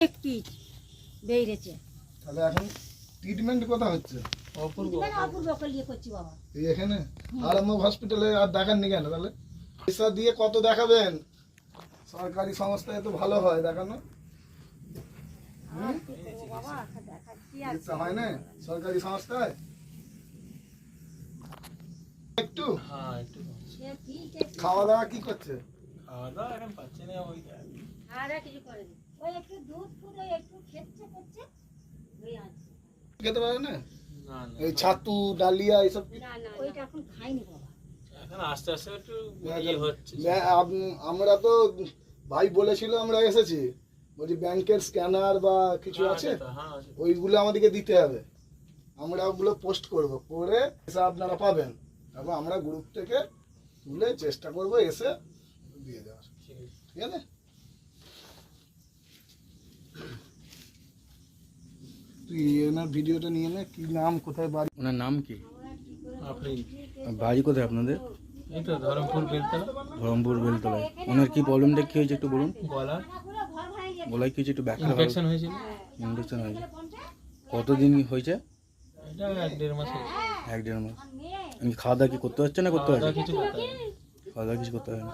পিঠ বেরিয়েছে। তাহলে এখন ট্রিটমেন্ট কথা হচ্ছে অপূর্ব ইয়ে করছি বাবা এই এখানে আরামবাগ হসপিটালে। আর দেখাননি কেন তাহলে? পয়সা দিয়ে কত দেখাবেন? সরকারি সংস্থায় তো ভালো হয় দেখানো। বাবা দেখাচ্ছি চিকিৎসা হয় না সরকারি সংস্থায়? একটু খাওয়া দাওয়া কি করছে? আর কিছু করেনি, ওই একটু দুধ পুরো একটু খেচ্ছে করছে ওই আছে। খেতে পারে না এই ছাতু ডালিয়া এইসব? না না ওইটা এখন খাইনি বাবা, এখন আস্তে আস্তে একটু ইয়ে হচ্ছে। আমরা তো ভাই বলেছিল আমরা এসেছি, বলছি ব্যাংকের স্ক্যানার বা কিছু আছে ওইগুলো আমাদেরকে দিতে হবে, আমরা ওগুলো পোস্ট করব, করে এসে আপনারা পাবেন। তারপর আমরা গ্রুপ থেকে তুলে চেষ্টা করব এসে দিয়ে দেওয়ার, ঠিক আছে? তুই এনার ভিডিওটা নিয়ে নে। কি নাম, কোথায় বাড়ি? ওনার নাম কি? আপনি বাড়ি কোথায় আপনাদের? এই তো ধরমপুর বেলতলা। ধরমপুর বেলতলায়। ওনার কি প্রবলেমটা কি হয়েছে একটু বলুন। গলার গলায় কি হয়েছে একটু ব্যাখ্যা ইনফেকশন হয়েছিল। ইনফেকশন হয়েছে। কতদিন হয়েছে? এটা 1-1.5 মাস হয়েছে। 1-1.5 মাস। খাওয়া দাওয়া কি করতে হচ্ছে না করতে খাওয়া হচ্ছে? দাওয়া কিছু করতে হয় না। খাওয়া দাওয়া কিছু করতে হয় না।